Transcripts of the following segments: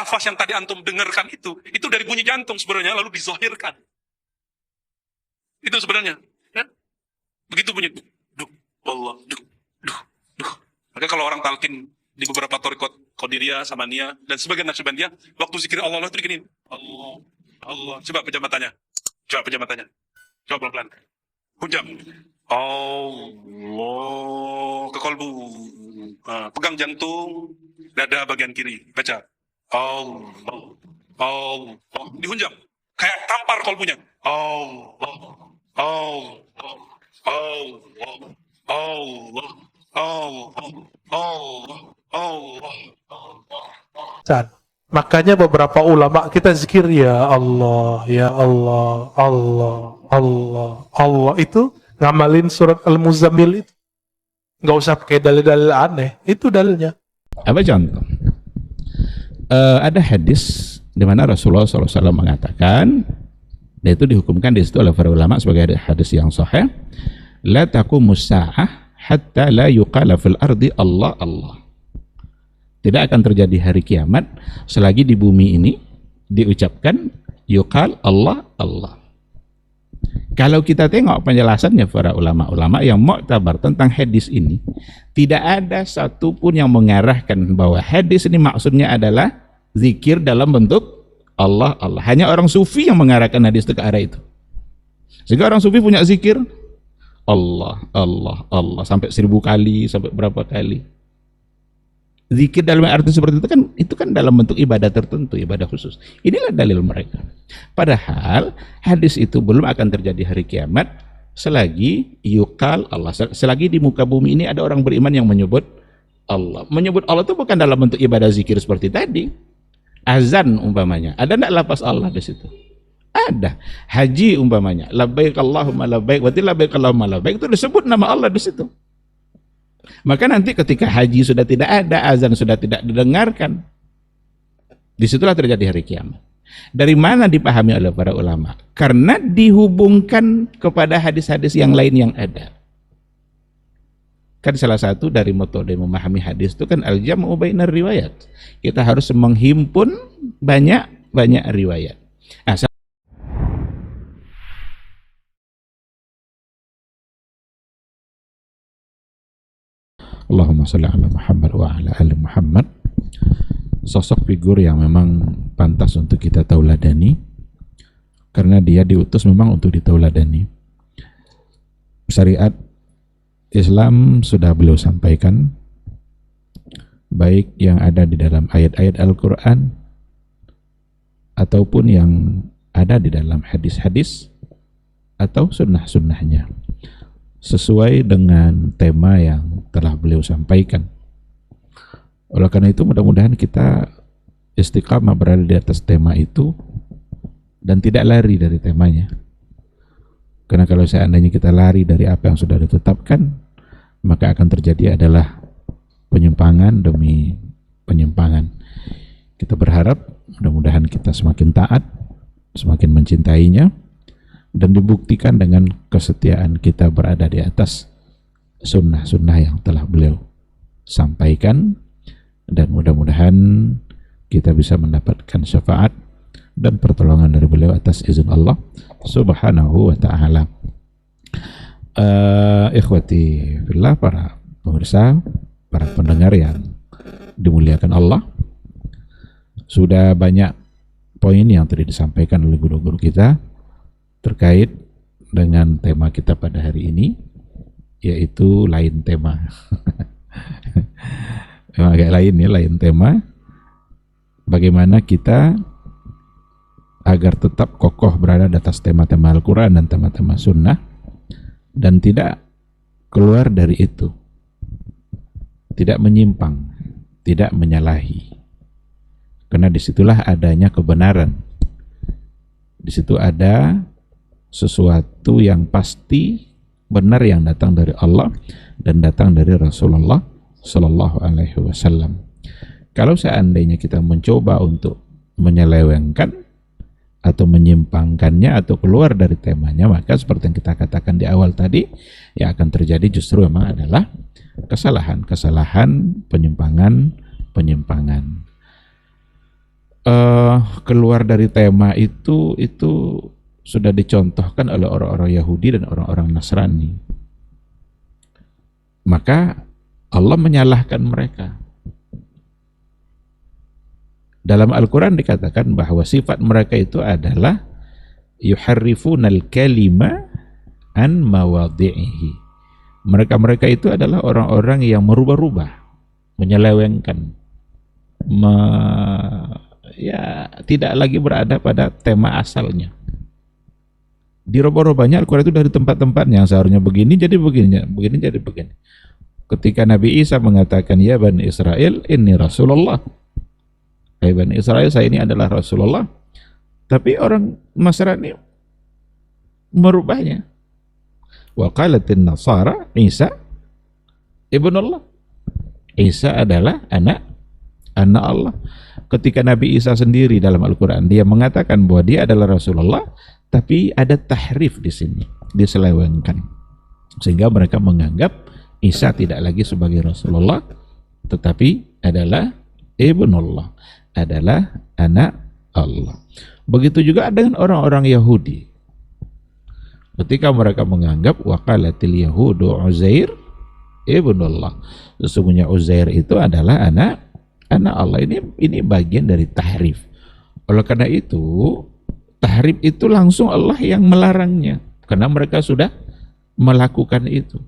lafaz yang tadi antum dengarkan itu dari bunyi jantung sebenarnya, lalu dizahirkan. Itu sebenarnya. Ya? Begitu bunyi. Duh, Allah, duh, duh, duh. Maka kalau orang talqin di beberapa thariqat Qadiriyah, Samaniyah, dan sebagian Naqsyabandiyah, waktu zikir Allah itu diginiin. Allah, Allah. Coba penjamatannya. Coba penjamatannya. Coba pelan-pelan. Hujam. Allah. Ke kolbu. Pegang jantung, dada bagian kiri. Baca. Allah. Allah. Dihunjam. Kayak tampar kolbunya. Allah. Allah. Allah. Allah. Allah. Allah. Allah. Makanya beberapa ulama kita zikir ya Allah, ya Allah, Allah, Allah, Allah, itu ngamalin surat Al-Muzammil itu. Nggak usah pakai dalil-dalil aneh, itu dalilnya. Apa contoh? Ada hadis di mana Rasulullah SAW mengatakan, dan itu dihukumkan di situ oleh para ulama sebagai hadis yang sahih, la taqumus sa'ah hatta la yuqala fil ardi Allah Allah. Tidak akan terjadi hari kiamat selagi di bumi ini diucapkan yuqal Allah Allah. Kalau kita tengok penjelasannya para ulama-ulama yang mu'tabar tentang hadis ini, tidak ada satupun yang mengarahkan bahwa hadis ini maksudnya adalah zikir dalam bentuk Allah Allah. Hanya orang sufi yang mengarahkan hadis itu ke arah itu. Sehingga orang sufi punya zikir Allah Allah Allah sampai 1000 kali, sampai berapa kali. Zikir dalam arti seperti itu kan dalam bentuk ibadah tertentu, ibadah khusus. Inilah dalil mereka. Padahal hadis itu belum akan terjadi hari kiamat selagi yuqal Allah, selagi di muka bumi ini ada orang beriman yang menyebut Allah. Menyebut Allah itu bukan dalam bentuk ibadah zikir seperti tadi. Azan umpamanya, ada enggak lafaz Allah di situ? Ada. Haji umpamanya, labbaik Allahumma labbaik, wa labbaik Allahumma labbaik, itu disebut nama Allah di situ. Maka nanti ketika haji sudah tidak ada, azan sudah tidak didengarkan, disitulah terjadi hari kiamat. Dari mana dipahami oleh para ulama? Karena dihubungkan kepada hadis-hadis yang lain yang ada. Kan salah satu dari metode memahami hadis itu kan al-jam'u bainar riwayat. Kita harus menghimpun banyak riwayat. Nah, Allahumma sholli ala Muhammad wa ala ali Muhammad. Sosok figur yang memang pantas untuk kita tauladani karena dia diutus memang untuk ditauladani. Syariat Islam sudah beliau sampaikan, baik yang ada di dalam ayat-ayat Al-Quran ataupun yang ada di dalam hadis-hadis atau sunnah-sunnahnya, sesuai dengan tema yang telah beliau sampaikan. Oleh karena itu mudah-mudahan kita istiqamah berada di atas tema itu dan tidak lari dari temanya. Karena kalau seandainya kita lari dari apa yang sudah ditetapkan, maka akan terjadi adalah penyimpangan demi penyimpangan. Kita berharap mudah-mudahan kita semakin taat, semakin mencintainya, dan dibuktikan dengan kesetiaan kita berada di atas sunnah-sunnah yang telah beliau sampaikan, dan mudah-mudahan kita bisa mendapatkan syafaat dan pertolongan dari beliau atas izin Allah subhanahu wa ta'ala. Ikhwati fillah, para pemirsa, para pendengar yang dimuliakan Allah, sudah banyak poin yang tadi disampaikan oleh guru-guru kita terkait dengan tema kita pada hari ini, yaitu lain tema. Memang agak lain ya, lain tema. Bagaimana kita agar tetap kokoh berada di atas tema-tema Al-Quran dan tema-tema Sunnah dan tidak keluar dari itu, tidak menyimpang, tidak menyalahi. Karena disitulah adanya kebenaran. Di situ ada sesuatu yang pasti benar yang datang dari Allah dan datang dari Rasulullah Sallallahu Alaihi Wasallam. Kalau seandainya kita mencoba untuk menyelewengkan atau menyimpangkannya atau keluar dari temanya, maka seperti yang kita katakan di awal tadi, yang akan terjadi justru memang adalah kesalahan-kesalahan, penyimpangan. keluar dari tema itu sudah dicontohkan oleh orang-orang Yahudi dan orang-orang Nasrani. Maka Allah menyalahkan mereka. Dalam Al-Quran dikatakan bahwa sifat mereka itu adalah yuharrifunal kalima an mawadhi'ihi. Mereka itu adalah orang-orang yang merubah-rubah, menyelewengkan, tidak lagi berada pada tema asalnya. Dirubah-rubahnya Al-Quran itu dari tempat-tempatnya, seharusnya begini jadi begini, begini jadi begini. Ketika Nabi Isa mengatakan, ya Bani Israel, ini Rasulullah. Hai Bani Israel, saya ini adalah Rasulullah. Tapi orang Nasrani merubahnya. Wa qalatin Nasara Isa ibnullah. Isa adalah anak Allah. Ketika Nabi Isa sendiri dalam Al-Quran dia mengatakan bahwa dia adalah Rasulullah, tapi ada tahrif di sini, diselewengkan, sehingga mereka menganggap Isa tidak lagi sebagai Rasulullah, tetapi adalah ibnullah, adalah anak Allah. Begitu juga dengan orang-orang Yahudi. Ketika mereka menganggap waqalatil yahudu Uzair ibnullah, sesungguhnya Uzair itu adalah anak Allah. Ini bagian dari tahrif. Oleh karena itu, tahrif itu langsung Allah yang melarangnya, karena mereka sudah melakukan itu.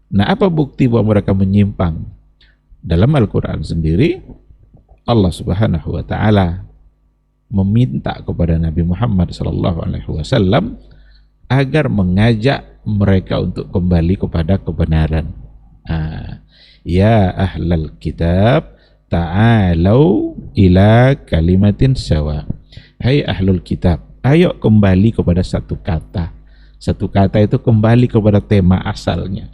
Nah, apa bukti bahwa mereka menyimpang? Dalam Al-Quran sendiri, Allah Subhanahu wa Ta'ala meminta kepada Nabi Muhammad SAW agar mengajak mereka untuk kembali kepada kebenaran. Ya ahlal kitab, ta'alau ila kalimatin sawa. Hai ahlul kitab, ayo kembali kepada satu kata. Satu kata itu kembali kepada tema asalnya.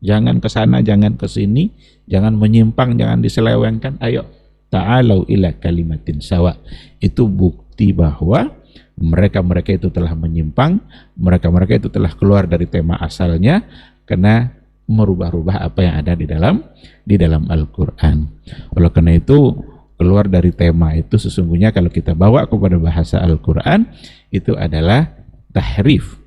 Jangan ke sana, jangan ke sini, jangan menyimpang, jangan diselewengkan. Ayo, ta'alau ila kalimatin sawa. Itu bukti bahwa mereka itu telah menyimpang, mereka itu telah keluar dari tema asalnya karena merubah-rubah apa yang ada di dalam Al-Quran. Oleh karena itu, keluar dari tema itu sesungguhnya kalau kita bawa kepada bahasa Al-Quran itu adalah tahrif,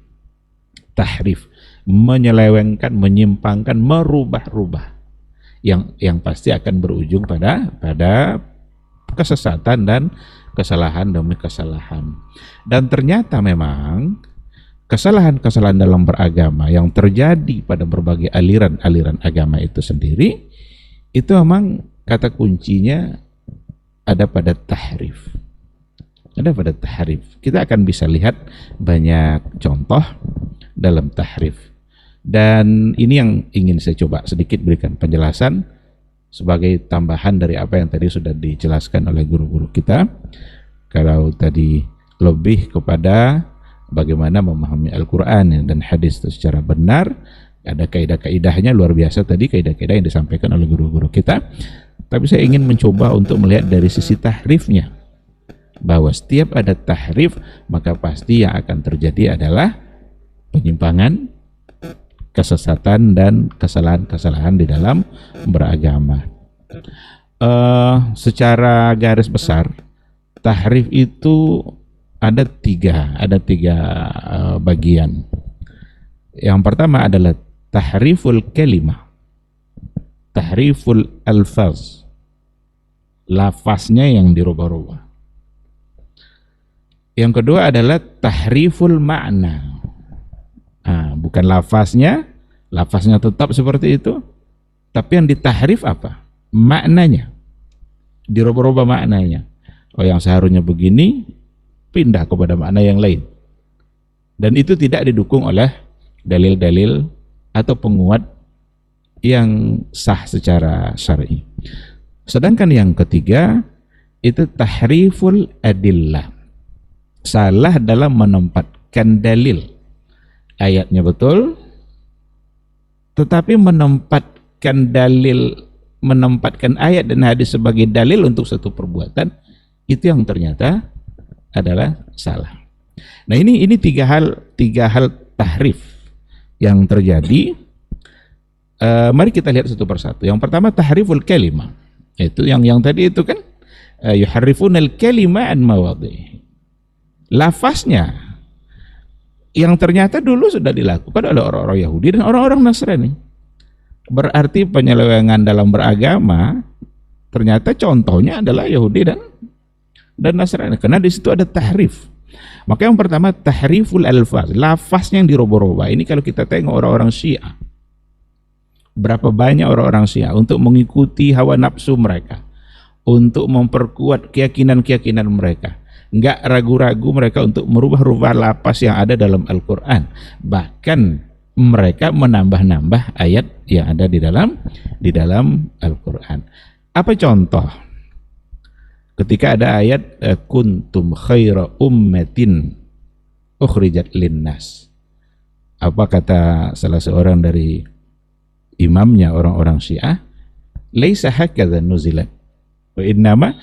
menyelewengkan, menyimpangkan, merubah-rubah yang pasti akan berujung pada kesesatan dan kesalahan demi kesalahan. Dan ternyata memang kesalahan-kesalahan dalam beragama yang terjadi pada berbagai aliran-aliran agama itu sendiri, itu memang kata kuncinya ada pada tahrif. Ada pada tahrif. Kita akan bisa lihat banyak contoh dalam tahrif. Dan ini yang ingin saya coba sedikit berikan penjelasan sebagai tambahan dari apa yang tadi sudah dijelaskan oleh guru-guru kita. Kalau tadi lebih kepada bagaimana memahami Al-Quran dan hadis itu secara benar, ada kaidah-kaidahnya luar biasa tadi, kaidah-kaidah yang disampaikan oleh guru-guru kita. Tapi saya ingin mencoba untuk melihat dari sisi tahrifnya, bahwa setiap ada tahrif maka pasti yang akan terjadi adalah penyimpangan, kesesatan dan kesalahan-kesalahan di dalam beragama. Secara garis besar, tahrif itu ada tiga bagian. Yang pertama adalah tahriful kalimah, tahriful alfaz, lafaznya yang dirubah-rubah. Yang kedua adalah tahriful makna. Bukan lafaznya tetap seperti itu, tapi yang ditahrif apa? Maknanya, dirubah-rubah maknanya. Oh, yang seharusnya begini pindah kepada makna yang lain, dan itu tidak didukung oleh dalil-dalil atau penguat yang sah secara syar'i. Sedangkan yang ketiga itu tahriful adillah, salah dalam menempatkan dalil. Ayatnya betul, tetapi menempatkan ayat dan hadis sebagai dalil untuk satu perbuatan, itu yang ternyata adalah salah. Nah, ini tiga hal tahrif yang terjadi. Mari kita lihat satu persatu. Yang pertama tahriful kalimah. Itu yang tadi itu kan yuharrifunal kalima an mawadhi. Lafaznya yang ternyata dulu sudah dilakukan oleh orang-orang Yahudi dan orang-orang Nasrani. Berarti penyelewengan dalam beragama ternyata contohnya adalah Yahudi dan Nasrani, karena di situ ada tahrif. Maka yang pertama tahriful alfaz, lafaznya yang dirubah-rubah. Ini kalau kita tengok orang-orang Syiah, berapa banyak orang-orang Syiah untuk mengikuti hawa nafsu mereka, untuk memperkuat keyakinan-keyakinan mereka, nggak ragu-ragu mereka untuk merubah-rubah lafaz yang ada dalam Al-Quran. Bahkan mereka menambah-nambah ayat yang ada di dalam Al-Quran. Apa contoh? Ketika ada ayat kuntum khaira ummatin ukhrijat linnas. Apa kata salah seorang dari imamnya orang-orang Syiah? Laisa hakadza nuzilat. Wa innama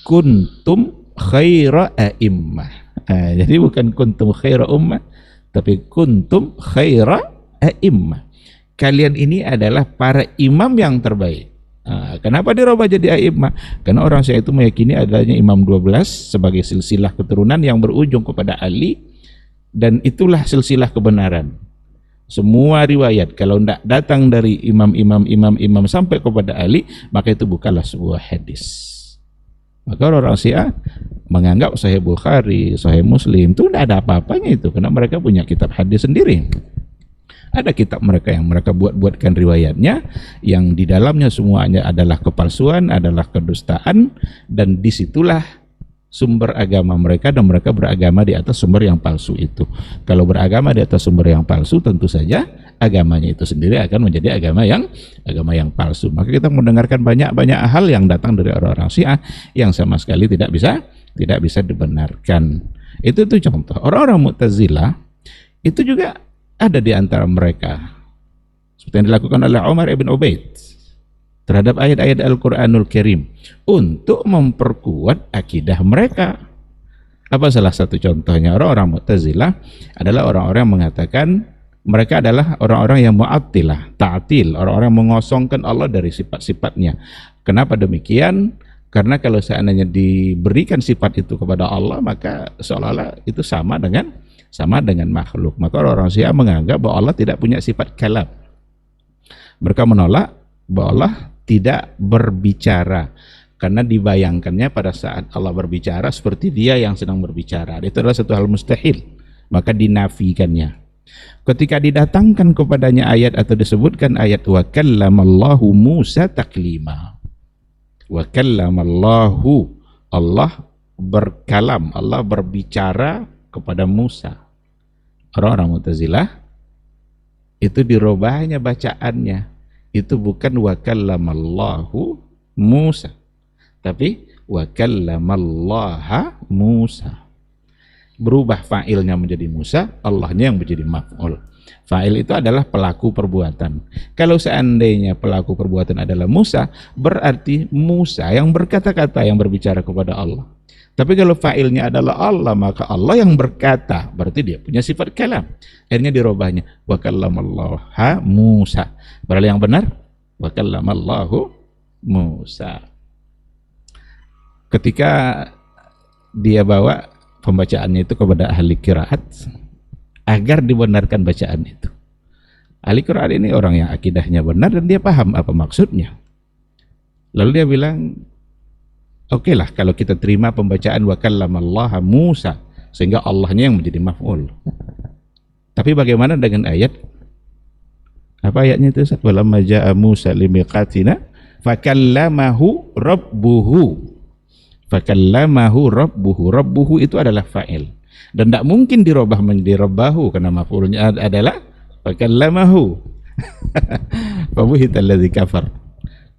kuntum khaira a'immah. Jadi bukan kuntum khaira ummah, tapi kuntum khaira a'immah. Kalian ini adalah para imam yang terbaik. Kenapa dirubah jadi a'immah? Karena orang Syiah itu meyakini adanya Imam 12 sebagai silsilah keturunan yang berujung kepada Ali, dan itulah silsilah kebenaran. Semua riwayat kalau tidak datang dari imam sampai kepada Ali, maka itu bukanlah sebuah hadis. Maka orang Syiah menganggap Sahih Bukhari, Sahih Muslim itu tidak ada apa-apanya itu, karena mereka punya kitab hadis sendiri. Ada kitab mereka yang mereka buat-buatkan riwayatnya, yang di dalamnya semuanya adalah kepalsuan, adalah kedustaan, dan disitulah sumber agama mereka, dan mereka beragama di atas sumber yang palsu itu. Kalau beragama di atas sumber yang palsu, tentu saja agamanya itu sendiri akan menjadi agama yang palsu. Maka kita mendengarkan banyak hal yang datang dari orang-orang Syiah yang sama sekali tidak bisa dibenarkan. Itu contoh. Orang-orang Mu'tazilah itu juga ada di antara mereka, seperti yang dilakukan oleh Umar ibn Ubaid terhadap ayat-ayat Al-Quranul Karim untuk memperkuat akidah mereka. Apa salah satu contohnya? Orang-orang Mu'tazilah adalah orang-orang yang mengatakan mereka adalah orang-orang yang mu'attilah, ta'til, orang-orang yang mengosongkan Allah dari sifat-sifatnya. Kenapa demikian? Karena kalau seandainya diberikan sifat itu kepada Allah, maka seolah-olah itu sama dengan makhluk. Maka orang-orang Syiah menganggap bahwa Allah tidak punya sifat kalam. Mereka menolak bahwa Allah tidak berbicara, karena dibayangkannya pada saat Allah berbicara seperti dia yang sedang berbicara. Itu adalah satu hal mustahil, maka dinafikannya. Ketika didatangkan kepadanya ayat atau disebutkan ayat wa kallamallahu Musa taklima, wa kallamallahu, Allah berkalam, Allah berbicara kepada Musa. Orang-orang Mu'tazilah itu dirubahnya bacaannya, itu bukan wa kallamallahu Musa, tapi wa kallamallaha Musa. Berubah fa'ilnya menjadi Musa, Allahnya yang menjadi maf'ul. Fa'il itu adalah pelaku perbuatan. Kalau seandainya pelaku perbuatan adalah Musa, berarti Musa yang berkata-kata, yang berbicara kepada Allah. Tapi kalau fa'ilnya adalah Allah, maka Allah yang berkata, berarti dia punya sifat kalam. Akhirnya dirubahnya wa kallamallaha Musa. Berarti yang benar wa kallamallahu Musa. Ketika dia bawa pembacaannya itu kepada ahli qiraat agar dibenarkan bacaan itu. Ahli qiraat ini orang yang akidahnya benar dan dia paham apa maksudnya. Lalu dia bilang, oke lah kalau kita terima pembacaan wa kallamallaha Musa, sehingga Allahnya yang menjadi maf'ul. Tapi bagaimana dengan ayat? Apa ayatnya itu? Walamma ja'a Musa limiqatina fakallamahu rabbuhu. Fakallamahu rabbuhu. Rabbuhu itu adalah fa'il. Dan tidak mungkin dirubah menjadi rabbahu, karena maf'ulnya adalah fakallamahu. Fabuhital ladzi kafar.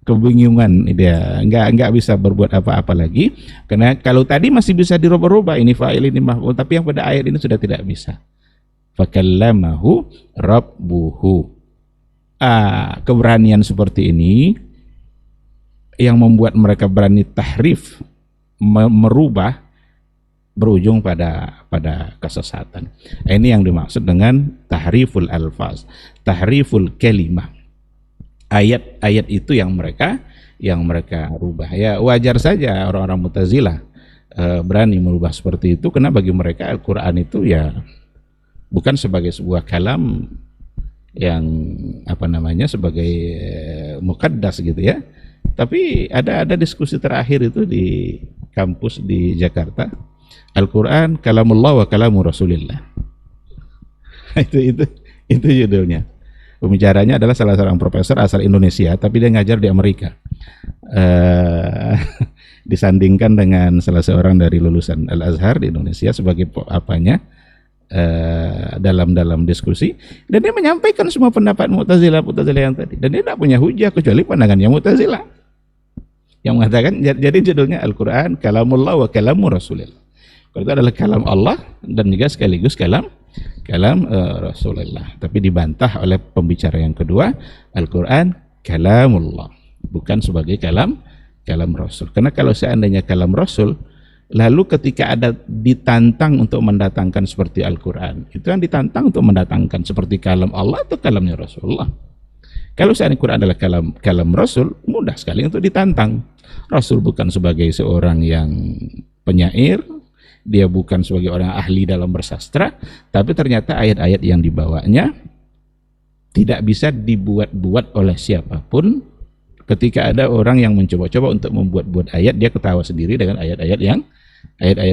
Kebingungan dia, enggak bisa berbuat apa-apa lagi, karena kalau tadi masih bisa dirubah-rubah, ini fa'il ini maf'ul, tapi yang pada ayat ini sudah tidak bisa. Fakallamahu rabbuhu. Keberanian seperti ini yang membuat mereka berani tahrif, merubah, berujung pada kesesatan. Ini yang dimaksud dengan tahriful alfaz, tahriful kalimah. Ayat-ayat itu yang mereka mereka rubah. Ya wajar saja orang-orang Mu'tazilah berani merubah seperti itu, karena bagi mereka Al-Quran itu ya bukan sebagai sebuah kalam yang sebagai mukaddas gitu ya. Tapi ada diskusi terakhir itu di kampus di Jakarta, Al-Quran kalamullah wa kalamu Rasulillah. itu judulnya. Pembicaranya adalah salah seorang profesor asal Indonesia, tapi dia ngajar di Amerika. Disandingkan dengan salah seorang dari lulusan Al-Azhar di Indonesia sebagai dalam diskusi, dan dia menyampaikan semua pendapat Mu'tazilah yang tadi, dan dia tidak punya hujah kecuali pandangannya Mu'tazilah yang mengatakan, jadi judulnya Al-Quran kalamullah wa kalamu Rasulillah. Kalau itu adalah kalam Allah dan juga sekaligus kalam Rasulullah, tapi dibantah oleh pembicara yang kedua, Al-Quran kalamullah, bukan sebagai kalam Rasul. Karena kalau seandainya kalam Rasul, lalu ketika ada ditantang untuk mendatangkan seperti Al-Quran, itu yang ditantang untuk mendatangkan seperti kalam Allah atau kalamnya Rasulullah. Kalau seandainya Quran adalah kalam Rasul, mudah sekali untuk ditantang. Rasul bukan sebagai seorang yang penyair, dia bukan sebagai orang ahli dalam bersastra, tapi ternyata ayat-ayat yang dibawanya tidak bisa dibuat-buat oleh siapapun. Ketika ada orang yang mencoba-coba untuk membuat-buat ayat, dia ketawa sendiri dengan ayat-ayat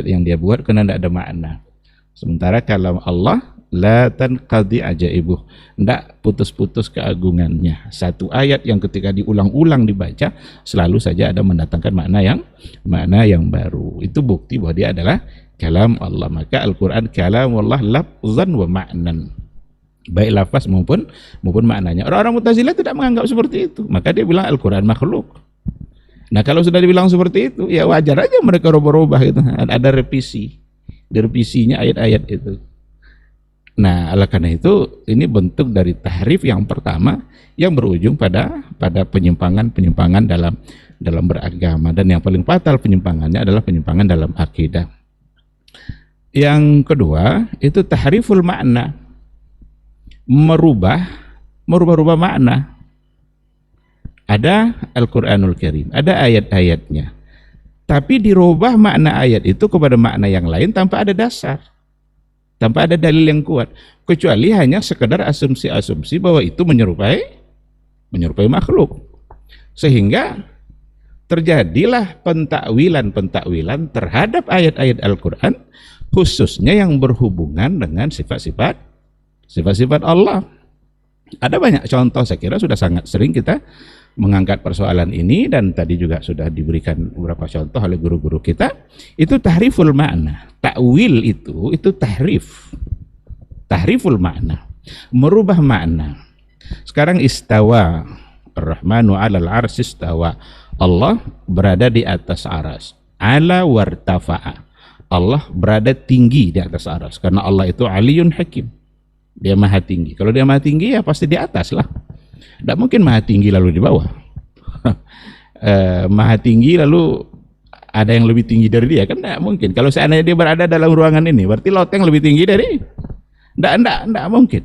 yang dia buat karena tidak ada makna. Sementara kalam Allah la tanqadi ajaibuh, tidak putus-putus keagungannya. Satu ayat yang ketika diulang-ulang dibaca selalu saja ada mendatangkan makna yang baru. Itu bukti bahwa dia adalah kalam Allah. Maka Al-Quran kalamullah lafzan wa ma'nan, baik lafaz maupun maknanya. Orang-orang Mu'tazilah tidak menganggap seperti itu, maka dia bilang Al-Quran makhluk. Nah kalau sudah dibilang seperti itu, ya wajar aja mereka rubah-rubah gitu. Ada revisinya ayat-ayat itu. Nah oleh karena itu, ini bentuk dari tahrif yang pertama yang berujung pada penyimpangan dalam beragama, dan yang paling fatal penyimpangannya adalah penyimpangan dalam akidah. Yang kedua itu tahriful makna, merubah makna. Ada Al-Quranul Karim, ada ayat-ayatnya, tapi dirubah makna ayat itu kepada makna yang lain tanpa ada dasar, tanpa ada dalil yang kuat, kecuali hanya sekedar asumsi-asumsi bahwa itu menyerupai makhluk, sehingga terjadilah pentakwilan terhadap ayat-ayat Al-Quran, khususnya yang berhubungan dengan sifat-sifat Allah. Ada banyak contoh, saya kira sudah sangat sering kita mengangkat persoalan ini, dan tadi juga sudah diberikan beberapa contoh oleh guru-guru kita. Itu tahriful makna. Takwil itu tahriful makna, merubah makna. Sekarang istawa Ar-Rahmanu 'alal 'arsy istawa, Allah berada di atas aras. Ala wartafa'a, Allah berada tinggi di atas aras, karena Allah itu aliyun hakim, dia maha tinggi. Kalau dia maha tinggi ya pasti di atas lah, tidak mungkin maha tinggi lalu di bawah. Maha tinggi lalu ada yang lebih tinggi dari dia, kan tidak mungkin. Kalau seandainya dia berada dalam ruangan ini, berarti loteng lebih tinggi dari, tidak mungkin.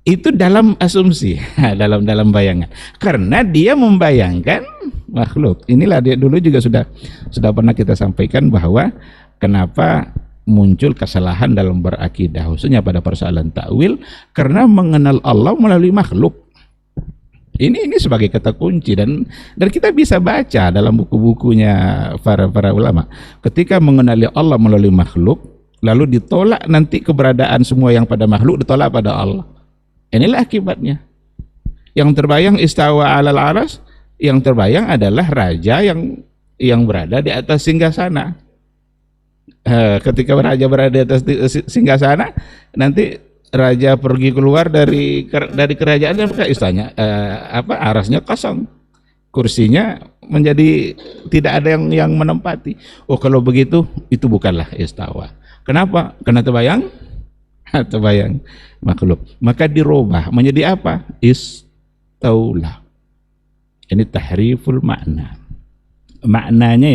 Itu dalam asumsi, dalam bayangan, karena dia membayangkan makhluk. Inilah dia dulu juga sudah pernah kita sampaikan bahwa kenapa muncul kesalahan dalam berakidah, khususnya pada persoalan takwil, karena mengenal Allah melalui makhluk. Ini sebagai kata kunci, dan kita bisa baca dalam buku-bukunya para ulama. Ketika mengenali Allah melalui makhluk, lalu ditolak nanti keberadaan semua yang pada makhluk, ditolak pada Allah. Inilah akibatnya. Yang terbayang istawa 'alal 'arsy, yang terbayang adalah raja yang berada di atas singgasana. Ketika raja berada di atas singgasana, nanti raja pergi keluar dari kerajaannya, maka istilahnya arasnya kosong, kursinya menjadi tidak ada yang menempati. Oh kalau begitu itu bukanlah istawa. Kenapa? Karena terbayang makhluk, maka dirubah menjadi apa? Istaula. Ini tahriful makna, maknanya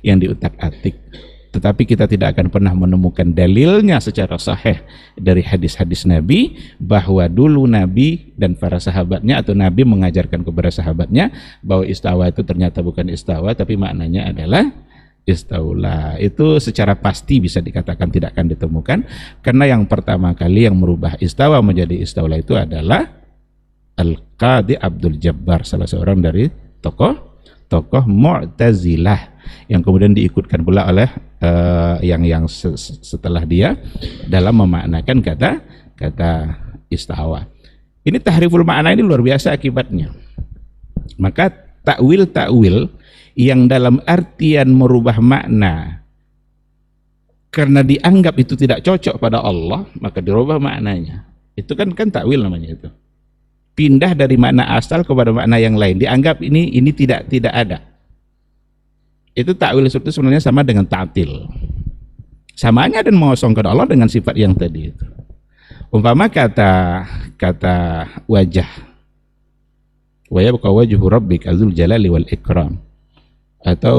yang diutak-atik. tetapi kita tidak akan pernah menemukan dalilnya secara sahih dari hadis-hadis Nabi bahwa dulu Nabi dan para sahabatnya atau Nabi mengajarkan kepada sahabatnya bahwa istawa itu ternyata bukan istawa tapi maknanya adalah istaula. Itu secara pasti bisa dikatakan tidak akan ditemukan, karena yang pertama kali yang merubah istawa menjadi istaula itu adalah Al-Qadhi Abdul Jabbar, salah seorang dari tokoh Mu'tazilah, yang kemudian diikutkan pula oleh yang setelah dia dalam memaknakan kata istawa. Ini tahriful makna ini luar biasa akibatnya. Maka takwil yang dalam artian merubah makna karena dianggap itu tidak cocok pada Allah, maka dirubah maknanya. Itu kan takwil namanya itu. Pindah dari makna asal kepada makna yang lain, dianggap ini tidak ada. Itu takwil itu sebenarnya sama dengan ta'til. Samanya dan mengosongkan Allah dengan sifat yang tadi itu. Umpama kata wajah, wa yabqa wajhu rabbika dzul jalali wal ikram, atau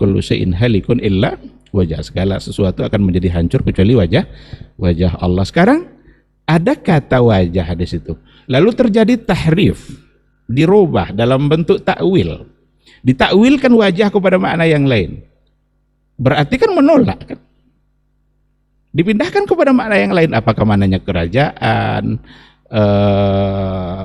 kullu syai'in halikun illa wajah, segala sesuatu akan menjadi hancur kecuali wajah Allah. Sekarang ada kata wajah di situ, lalu terjadi tahrif, dirubah dalam bentuk takwil, ditakwilkan wajah kepada makna yang lain, berarti kan menolak kan? Dipindahkan kepada makna yang lain, apakah maknanya kerajaan,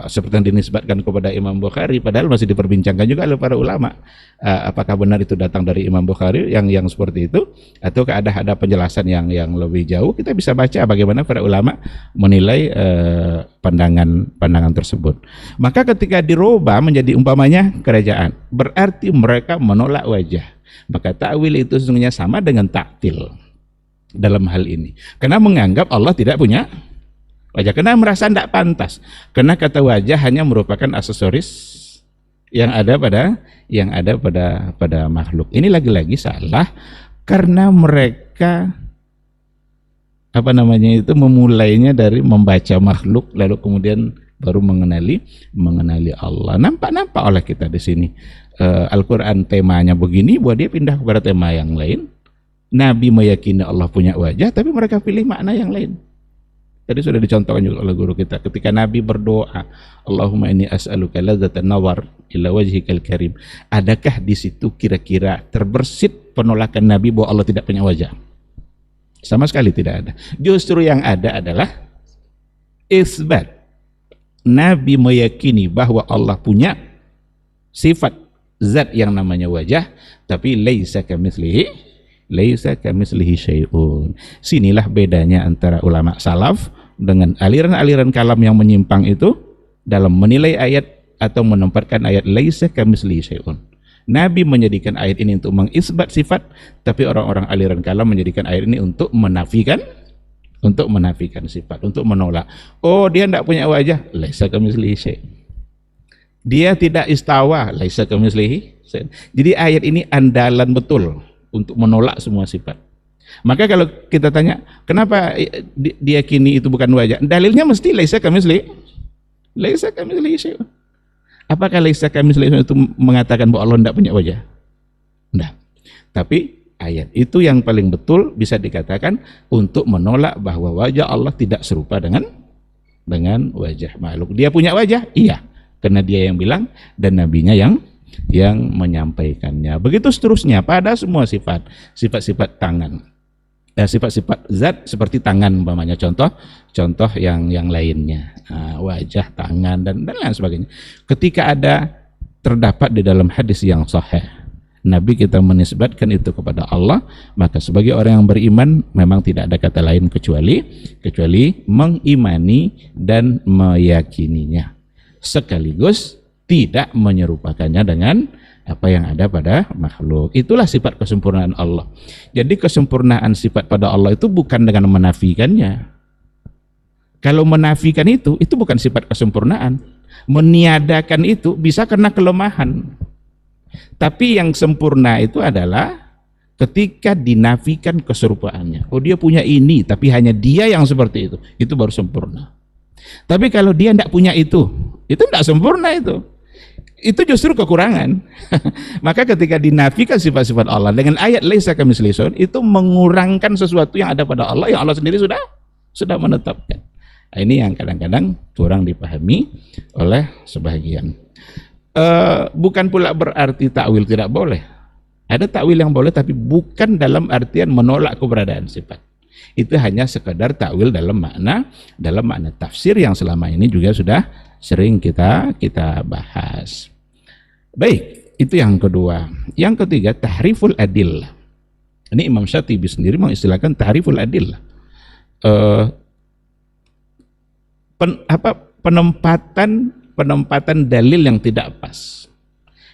seperti yang dinisbatkan kepada Imam Bukhari, padahal masih diperbincangkan juga oleh para ulama, apakah benar itu datang dari Imam Bukhari yang seperti itu, ataukah ada penjelasan yang lebih jauh. Kita bisa baca bagaimana para ulama menilai pandangan tersebut. Maka ketika dirubah menjadi umpamanya kerajaan, berarti mereka menolak wajah. Maka takwil itu sesungguhnya sama dengan taktil dalam hal ini, karena menganggap Allah tidak punya wajah, karena merasa tidak pantas, karena kata wajah hanya merupakan aksesoris yang ada pada makhluk. Ini lagi-lagi salah, karena mereka memulainya dari membaca makhluk lalu kemudian baru mengenali Allah. Nampak oleh kita di sini Al-Quran temanya begini, buat dia pindah kepada tema yang lain. Nabi meyakini Allah punya wajah, tapi mereka pilih makna yang lain. Tadi sudah dicontohkan juga oleh guru kita ketika Nabi berdoa, Allahumma inni as'aluka ladzatan nawar ila wajhikal karim. Adakah di situ kira-kira terbersit penolakan Nabi bahwa Allah tidak punya wajah? Sama sekali tidak ada. Justru yang ada adalah isbat. Nabi meyakini bahwa Allah punya sifat zat yang namanya wajah, tapi laisa kamitslihi syai'un. Sinilah bedanya antara ulama salaf dengan aliran-aliran kalam yang menyimpang itu dalam menilai ayat atau menempatkan ayat laisa kamitslihi syai'un. Nabi menjadikan ayat ini untuk mengisbat sifat, tapi orang-orang aliran kalam menjadikan ayat ini untuk menafikan sifat, untuk menolak. Oh, dia tidak punya wajah, laisa kamitslihi syai'. Dia tidak istawa, laisa kamitslihi syai'. Jadi ayat ini andalan betul untuk menolak semua sifat. Maka kalau kita tanya, kenapa diyakini itu bukan wajah? Dalilnya mesti laisa kamitslihi syai'un. Apakah laisa kamitslihi syai'un itu mengatakan bahwa Allah tidak punya wajah? Tidak. Tapi ayat itu yang paling betul bisa dikatakan untuk menolak bahwa wajah Allah tidak serupa dengan wajah makhluk. Dia punya wajah? Iya, karena dia yang bilang dan nabinya yang menyampaikannya. Begitu seterusnya pada semua sifat-sifat tangan, sifat-sifat zat seperti tangan umpamanya, contoh yang lainnya, wajah, tangan dan lain sebagainya. Ketika terdapat di dalam hadis yang sahih, Nabi kita menisbatkan itu kepada Allah, maka sebagai orang yang beriman memang tidak ada kata lain kecuali mengimani dan meyakininya, sekaligus tidak menyerupakannya dengan apa yang ada pada makhluk. Itulah sifat kesempurnaan Allah. Jadi kesempurnaan sifat pada Allah itu bukan dengan menafikannya. Kalau menafikan itu bukan sifat kesempurnaan. Meniadakan itu bisa karena kelemahan. Tapi yang sempurna itu adalah ketika dinafikan keserupaannya. Oh, dia punya ini, tapi hanya dia yang seperti itu. Itu baru sempurna. Tapi kalau dia tidak punya itu tidak sempurna itu. itu justru kekurangan. Maka ketika dinafikan sifat-sifat Allah dengan ayat laisa kamitslihi syai'un, itu mengurangkan sesuatu yang ada pada Allah yang Allah sendiri sudah menetapkan. Nah, ini yang kadang-kadang kurang dipahami oleh sebagian. Bukan pula berarti takwil tidak boleh. Ada takwil yang boleh, tapi bukan dalam artian menolak keberadaan sifat. Itu hanya sekedar takwil dalam makna tafsir yang selama ini juga sudah sering kita bahas. Baik, itu yang kedua. Yang ketiga, tahriful adillah. Ini Imam Syatibi sendiri mengistilahkan tahriful adillah. Penempatan dalil yang tidak pas.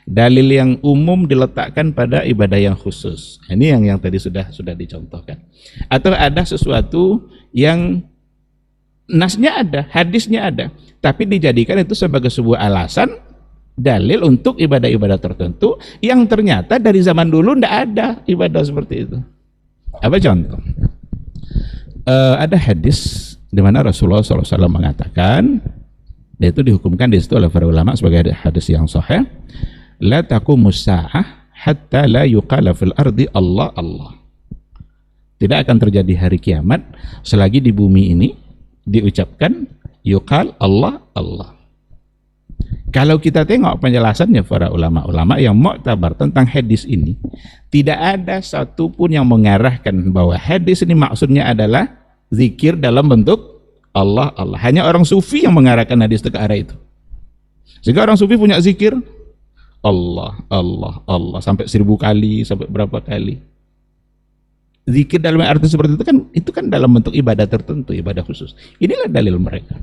Dalil yang umum diletakkan pada ibadah yang khusus. Ini yang tadi sudah dicontohkan. Atau ada sesuatu yang nasnya ada, hadisnya ada, tapi dijadikan itu sebagai sebuah alasan, dalil untuk ibadah-ibadah tertentu yang ternyata dari zaman dulu tidak ada ibadah seperti itu. Apa contoh? Ada hadis di mana Rasulullah SAW mengatakan, dan itu dihukumkan di situ oleh para ulama sebagai hadis yang sahih, la taqumus sa'ah hatta la yuqala fil ardi Allah Allah. Tidak akan terjadi hari kiamat selagi di bumi ini diucapkan yuqal Allah Allah. Kalau kita tengok penjelasannya para ulama-ulama yang mu'tabar tentang hadis ini, tidak ada satupun yang mengarahkan bahwa hadis ini maksudnya adalah zikir dalam bentuk Allah Allah. Hanya orang sufi yang mengarahkan hadis ke arah itu. Sehingga orang sufi punya zikir Allah, Allah, Allah sampai 1000 kali, sampai berapa kali. Zikir dalam arti seperti itu kan dalam bentuk ibadah tertentu, ibadah khusus. Inilah dalil mereka.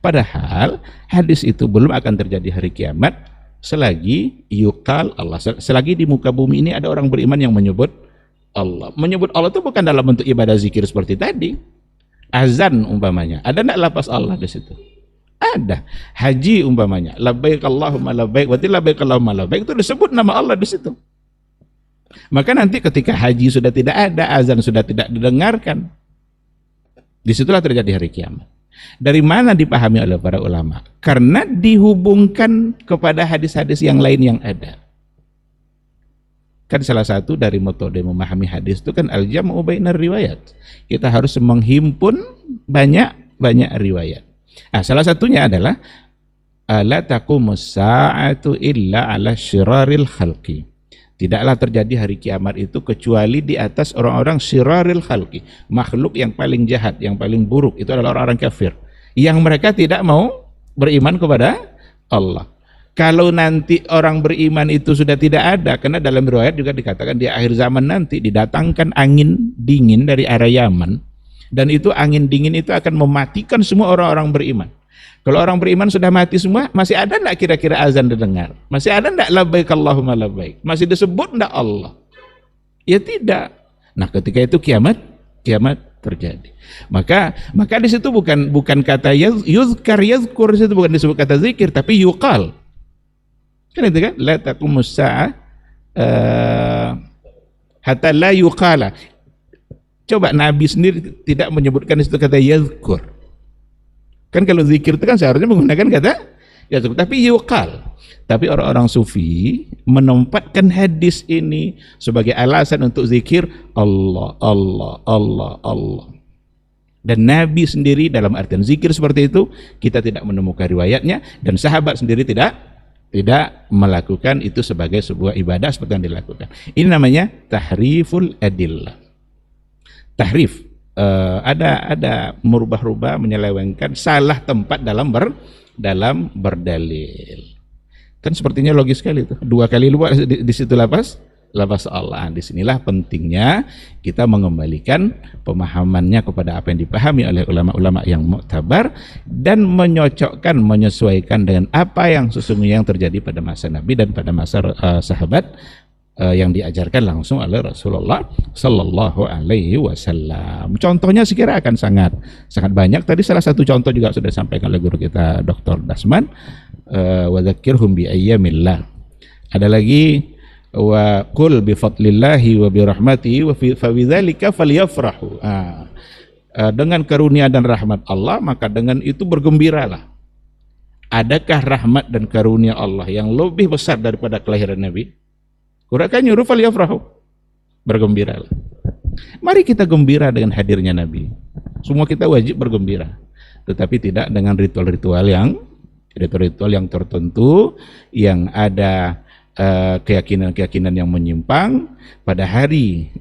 Padahal hadis itu belum akan terjadi hari kiamat selagi yuqal Allah, selagi di muka bumi ini ada orang beriman yang menyebut Allah. Menyebut Allah itu bukan dalam bentuk ibadah zikir seperti tadi. Azan umpamanya, ada enggak lafaz Allah di situ? Ada. Haji umpamanya, labbaik Allahumma labbaik, berarti labbaik Allahumma labbaik itu disebut nama Allah di situ. Maka nanti ketika haji sudah tidak ada, azan sudah tidak didengarkan, disitulah terjadi hari kiamat. Dari mana dipahami oleh para ulama? Karena dihubungkan kepada hadis-hadis yang lain yang ada. Kan salah satu dari metode memahami hadis itu kan al-jam'u bainar riwayat. Kita harus menghimpun banyak riwayat. Nah, salah satunya adalah la taqumus sa'atu illa ala syiraril khalqi. Tidaklah terjadi hari kiamat itu kecuali di atas orang-orang syiraril khalqi, makhluk yang paling jahat, yang paling buruk, itu adalah orang-orang kafir yang mereka tidak mau beriman kepada Allah. Kalau nanti orang beriman itu sudah tidak ada, karena dalam riwayat juga dikatakan di akhir zaman nanti didatangkan angin dingin dari arah Yaman, dan itu angin dingin itu akan mematikan semua orang-orang beriman. Kalau orang beriman sudah mati semua, masih ada enggak kira-kira azan didengar? Masih ada enggak labbaik Allahumma labbaik? Masih disebut enggak Allah? Ya tidak. Nah, ketika itu kiamat terjadi. Maka di situ bukan kata yuzkar yazkur, di situ bukan disebut kata zikir, tapi yuqal. Kan itu kan, la taqumus sa'ah hatta la yuqala. Coba Nabi sendiri tidak menyebutkan itu kata yazkur. Kan kalau zikir itu kan seharusnya menggunakan kata yazkur, tapi yuqal. Tapi orang-orang sufi menempatkan hadis ini sebagai alasan untuk zikir Allah, Allah, Allah, Allah. Dan Nabi sendiri dalam artian zikir seperti itu kita tidak menemukan riwayatnya, dan sahabat sendiri tidak melakukan itu sebagai sebuah ibadah seperti yang dilakukan. Ini namanya tahriful adillah. Tahrif, ada merubah-rubah, menyelewengkan, salah tempat dalam berdalil. Kan sepertinya logis sekali itu. 2 kali lupa di situ lafaz Allah. Disinilah pentingnya kita mengembalikan pemahamannya kepada apa yang dipahami oleh ulama-ulama yang mu'tabar dan menyocokkan, menyesuaikan dengan apa yang sesungguhnya yang terjadi pada masa Nabi dan pada masa sahabat yang diajarkan langsung oleh Rasulullah Sallallahu Alaihi Wasallam. Contohnya sekira akan sangat banyak. Tadi salah satu contoh juga sudah disampaikan oleh guru kita Dr. Dasman, wa dzakirhum bi ayyamillah. Ada lagi wa qul bi fadlillahi wa bi rahmatihi wa fa bidzalika falyafrahu. Dengan karunia dan rahmat Allah, maka dengan itu bergembiralah. Adakah rahmat dan karunia Allah yang lebih besar daripada kelahiran Nabi? Quran kan nyuruh falyafrahu, bergembiralah. Mari kita gembira dengan hadirnya Nabi. Semua kita wajib bergembira, tetapi tidak dengan ritual-ritual yang tertentu, yang ada keyakinan-keyakinan yang menyimpang. Pada hari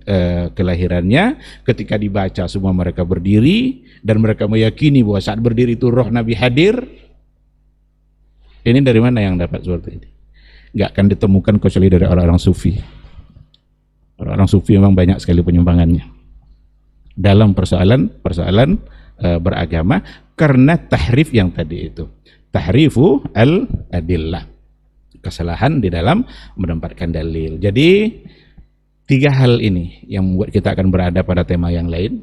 kelahirannya, ketika dibaca semua mereka berdiri, dan mereka meyakini bahwa saat berdiri itu roh Nabi hadir. Ini dari mana yang dapat seperti ini? Nggak akan ditemukan kecuali dari orang-orang sufi. Orang-orang sufi memang banyak sekali penyimpangannya dalam persoalan beragama, karena tahrif yang tadi itu, tahrifu al-adillah, kesalahan di dalam menempatkan dalil. Jadi 3 hal ini yang membuat kita akan berada pada tema yang lain: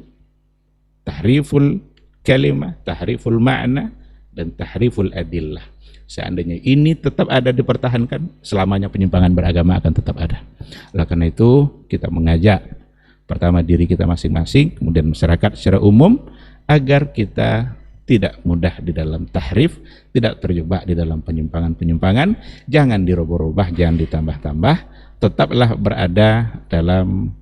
tahriful kalimah, tahriful ma'na, dan tahriful adillah. Seandainya ini tetap ada dipertahankan, selamanya penyimpangan beragama akan tetap ada. Oleh karena itu kita mengajak pertama diri kita masing-masing, kemudian masyarakat secara umum, agar kita tidak mudah di dalam tahrif, tidak terjebak di dalam penyimpangan-penyimpangan. Jangan dirubah-rubah, jangan ditambah-tambah, tetaplah berada dalam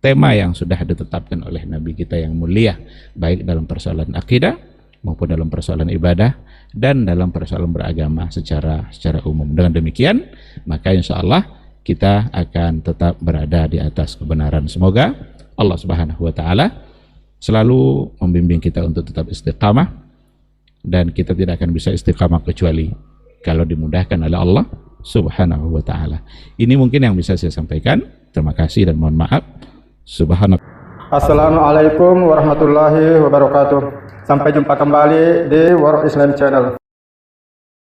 tema yang sudah ditetapkan oleh Nabi kita yang mulia, baik dalam persoalan akidah maupun dalam persoalan ibadah dan dalam persoalan beragama secara umum. Dengan demikian, maka insya Allah kita akan tetap berada di atas kebenaran. Semoga Allah Subhanahu wa Ta'ala selalu membimbing kita untuk tetap istiqamah, dan kita tidak akan bisa istiqamah kecuali kalau dimudahkan oleh Allah Subhanahu wa Ta'ala. Ini mungkin yang bisa saya sampaikan. Terima kasih dan mohon maaf. Subhanallah. Assalamualaikum warahmatullahi wabarakatuh. Sampai jumpa kembali di World Islam Channel.